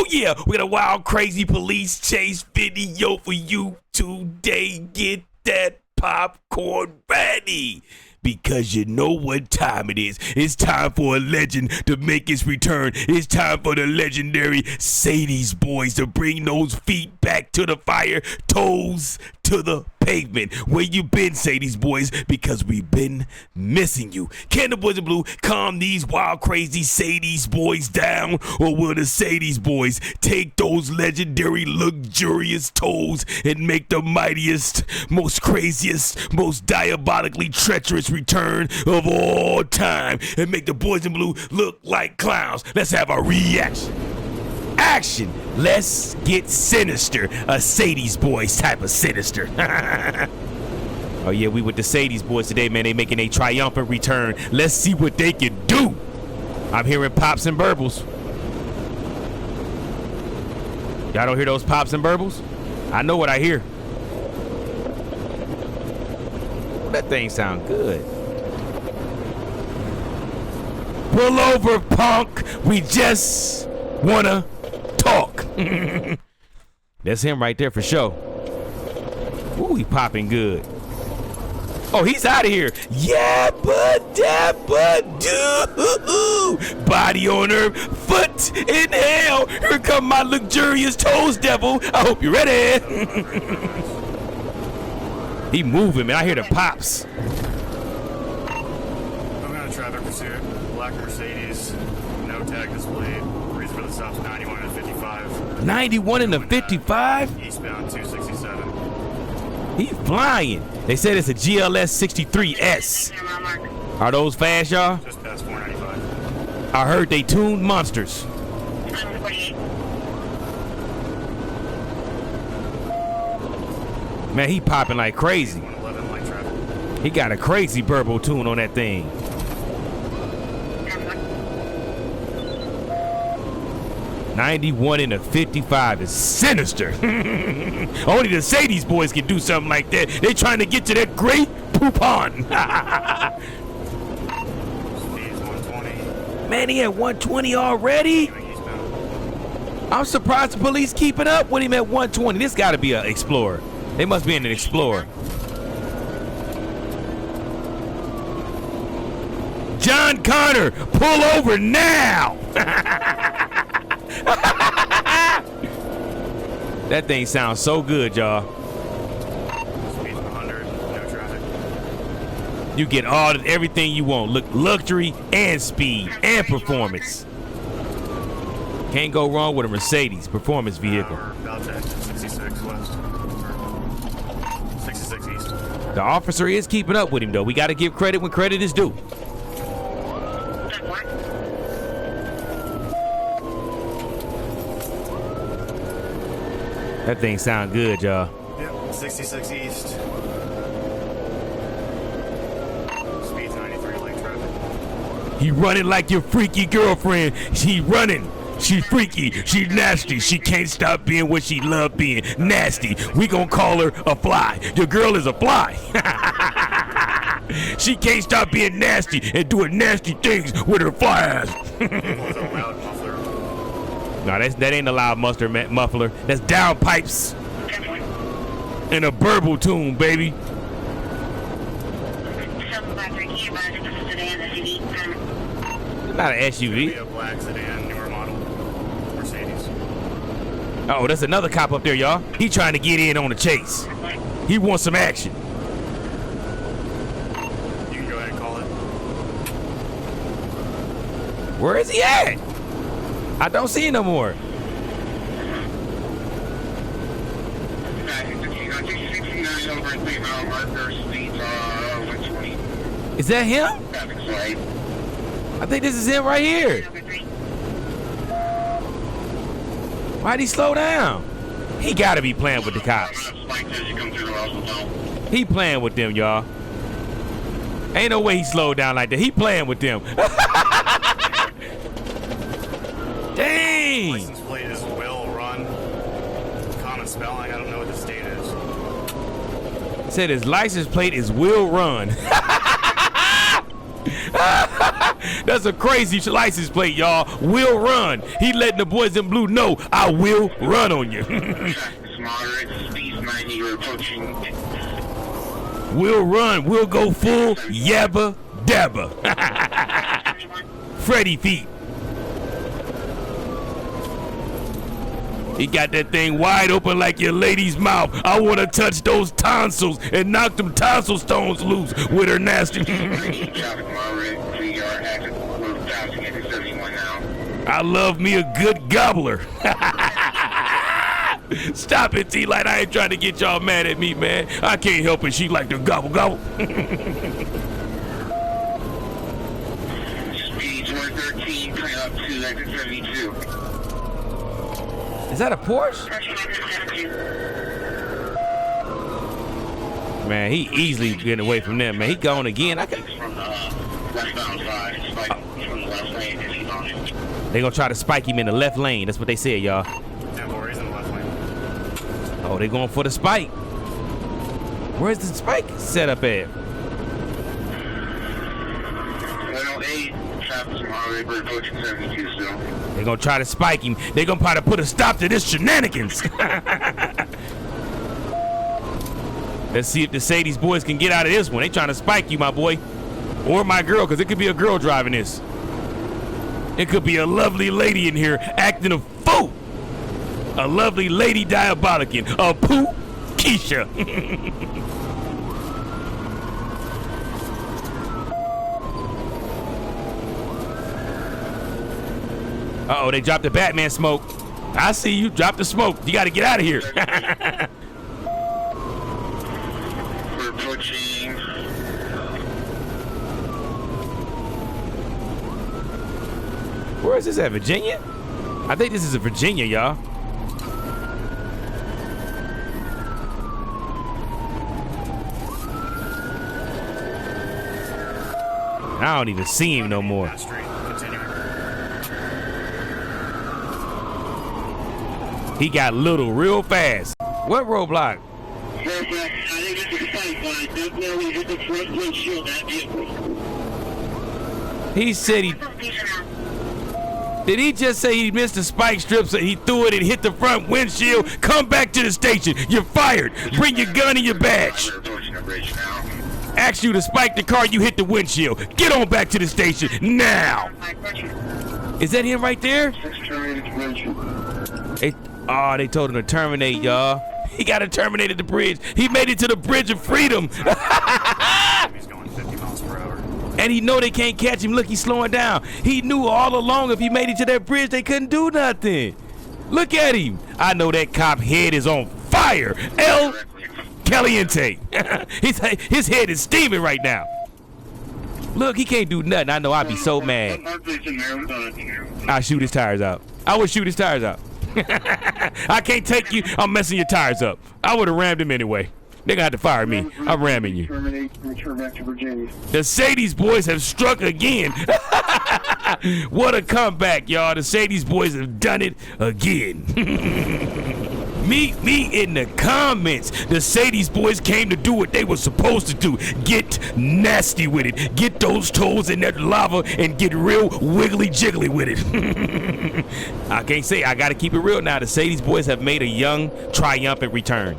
Oh yeah, we got a wild, crazy police chase video for you today. Get that popcorn ready, because you know what time it is. It's time for a legend to make its return. It's time for the legendary Mercedes boys to bring those feet back to the fire, toes to the pavement. Where you been, Mercedes boys? Because we've been missing you. Can the boys in blue calm these wild, crazy Mercedes boys down? Or will the Mercedes boys take those legendary, luxurious toes and make the mightiest, most craziest, most diabolically treacherous return of all time and make the boys in blue look like clowns? Let's have a reaction. Action. Let's get sinister. A Mercedes boys type of sinister. Oh yeah, we with the Mercedes boys today, man. They making a triumphant return. Let's see what they can do. I'm hearing pops and burbles. Y'all don't hear those pops and burbles? I know what I hear. That thing sound good. Pull over, punk. We just wanna talk. That's him right there for sure. Ooh, he popping good. Oh, he's out of here. Yeah, but do. Body on her, foot in hell. Here come my luxurious toes, devil. I hope you're ready. He moving, man. I hear the pops. I'm on a traffic pursuit. Black Mercedes, no tag displayed. Reason for the stop's 91 and 55. 91 and a 55? Eastbound 267. He flying. They said it's a GLS 63s. Are those fast, y'all? Just past 495. I heard they tuned monsters. Man, he popping like crazy. 111 light traffic. He got a crazy burble tune on that thing. $91 and a 55 is sinister. Only the Mercedes boys can do something like that. They trying to get to that great poupon. Speed's 120. Man, he at 120 already? Eastbound. I'm surprised the police keeping up with him at 120. This got to be an Explorer. They must be in an Explorer. John Connor, pull over now. That thing sounds so good, y'all. Speed's 100. No traffic. You get everything you want. Look, luxury and speed and performance. Can't go wrong with a Mercedes performance vehicle. We're about to exit 66 west. 66 east. The officer is keeping up with him, though. We got to give credit when credit is due. That thing sound good, y'all. Yep, 66 east. Speed's 93 lane traffic. He running like your freaky girlfriend. She running. She freaky. She nasty. She can't stop being what she love being. Nasty. We gonna call her a fly. Your girl is a fly. She can't stop being nasty and doing nasty things with her fly ass. It's a loud muffler. No, that ain't a loud muffler. That's downpipes and a burble tune, baby. It's not an SUV. Be a black sedan, newer model. Mercedes. Oh, that's another cop up there, y'all. He trying to get in on the chase. He wants some action. You can go ahead and call it. Where is he at? I don't see him no more. Is that him? I think this is him right here. Why'd he slow down? He gotta be playing with the cops. He playing with them, y'all. Ain't no way he slowed down like that. He playing with them. Dang! License plate is will run. Common spelling, I don't know what the state is. Said his license plate is will run. That's a crazy license plate, y'all. Will run. He letting the boys in blue know I will run on you. Moderate, speed 90, you're approaching. We'll run. We'll go full yabba dabba. Freddy feet. He got that thing wide open like your lady's mouth. I want to touch those tonsils and knock them tonsil stones loose with her nasty. Traffic moderate, 3 yard exit. We're passing at 71 now. I love me a good gobbler. Stop it, T-Light. I ain't trying to get y'all mad at me, man. I can't help it. She like to gobble, gobble. Speeds 113, coming up to exit 72. Is that a Porsche? Man, he easily getting away from them, man. He gone again. From the westbound side, spike from the left lane, and he's on it. They gonna try to spike him in the left lane. That's what they said, y'all. Yeah, boy, he's in the left lane. Oh, they going for the spike. Where's the spike set up at? 108, traffic moderate, we're approaching 72 still. They gonna try to spike him. They gonna try to put a stop to this shenanigans. Let's see if the Mercedes boys can get out of this one. They trying to spike you, my boy. Or my girl, because it could be a girl driving this. It could be a lovely lady in here acting a fool. A lovely lady diabolican. A poo Keisha. Uh-oh, they dropped the Batman smoke. I see you. Drop the smoke. You got to get out of here. We're approaching. Where is this at? Virginia? I think this is a Virginia, y'all. I don't even see him no more. Street, continuing. He got little real fast. What roadblock? Perfect. I think it's a fight, but I definitely hit the front windshield of that vehicle. He said he... Did he just say he missed the spike strips and he threw it and hit the front windshield? Come back to the station. You're fired. Bring your gun and your badge. We're approaching the bridge now. Asked you to spike the car, you hit the windshield. Get on back to the station now. Is that him right there? They told him to terminate, y'all. He got to terminate at the bridge. He made it to the bridge of freedom. He's going 50 miles per hour. And he know they can't catch him. Look, he's slowing down. He knew all along if he made it to that bridge, they couldn't do nothing. Look at him. I know that cop head is on fire. El Caliente. His head is steaming right now. Look, he can't do nothing. I know I'd be so mad. I'll shoot his tires out. I would shoot his tires out. I can't take you. I'm messing your tires up. I would have rammed him anyway. They're gonna have to fire me. I'm ramming you. The Mercedes boys have struck again. What a comeback, y'all. The Mercedes boys have done it again. Meet me in the comments. The Mercedes boys came to do what they were supposed to do. Get nasty with it. Get those toes in that lava and get real wiggly jiggly with it. I can't say. I gotta keep it real now. The Mercedes boys have made a young, triumphant return.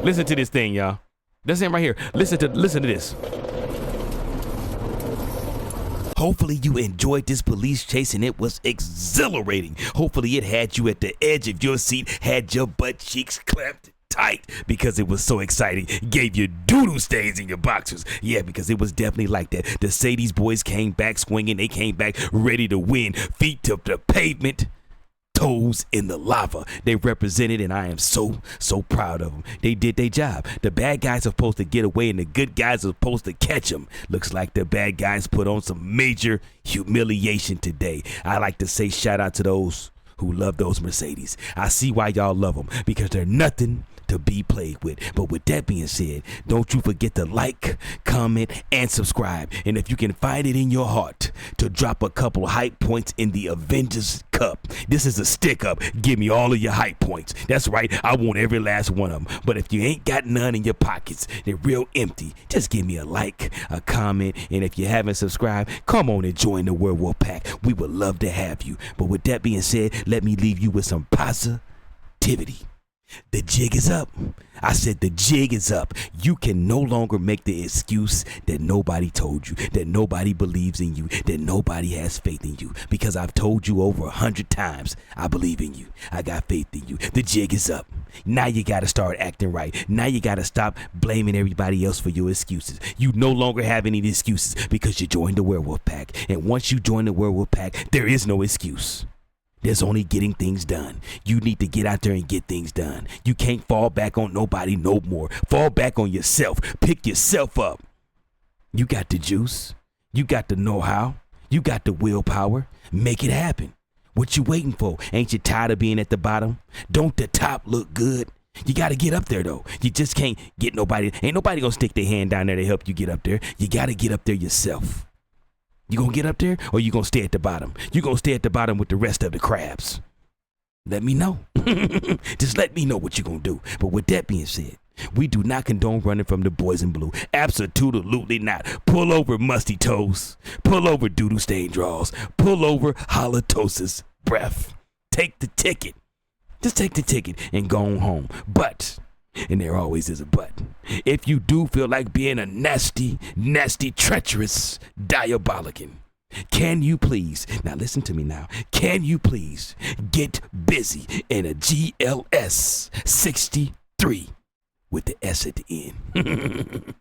Listen to this thing, y'all. This thing right here. Listen to this. Hopefully you enjoyed this police chase and it was exhilarating. Hopefully it had you at the edge of your seat, had your butt cheeks clamped tight because it was so exciting. Gave you doo-doo stains in your boxers. Yeah, because it was definitely like that. The Mercedes boys came back swinging. They came back ready to win. Feet to the pavement. Toes in the lava. They represented, and I am so proud of them. They did their job. The bad guys are supposed to get away, and the good guys are supposed to catch them. Looks like the bad guys put on some major humiliation today. I like to say shout out to those who love those Mercedes. I see why y'all love them, because they're nothing to to be played with. But with that being said, don't you forget to like, comment, and subscribe. And if you can find it in your heart to drop a couple hype points in the Avengers Cup, this is a stick up. Give me all of your hype points. That's right, I want every last one of them. But if you ain't got none in your pockets, they're real empty, just give me a like, a comment, and if you haven't subscribed, come on and join the Werewolf Pack. We would love to have you. But with that being said, let me leave you with some positivity. The jig is up. I said the jig is up. You can no longer make the excuse that nobody told you, that nobody believes in you, that nobody has faith in you. Because I've told you over 100 times, I believe in you. I got faith in you. The jig is up. Now you got to start acting right. Now you got to stop blaming everybody else for your excuses. You no longer have any excuses because you joined the Werewolf Pack. And once you join the Werewolf Pack, there is no excuse. There's only getting things done. You need to get out there and get things done. You can't fall back on nobody no more. Fall back on yourself. Pick yourself up. You got the juice. You got the know-how. You got the willpower. Make it happen. What you waiting for? Ain't you tired of being at the bottom? Don't the top look good? You got to get up there, though. You just can't get nobody. Ain't nobody going to stick their hand down there to help you get up there. You got to get up there yourself. You gonna get up there, or you gonna stay at the bottom? You gonna stay at the bottom with the rest of the crabs? Let me know. Just let me know what you gonna do. But with that being said, we do not condone running from the boys in blue. Absolutely not. Pull over, musty toes. Pull over, doodle stain draws. Pull over, halitosis breath. Take the ticket. Just take the ticket and go on home. But, and there always is a but, if you do feel like being a nasty, treacherous diabolican, can you please, now listen to me now, can you please get busy in a GLS 63 with the S at the end?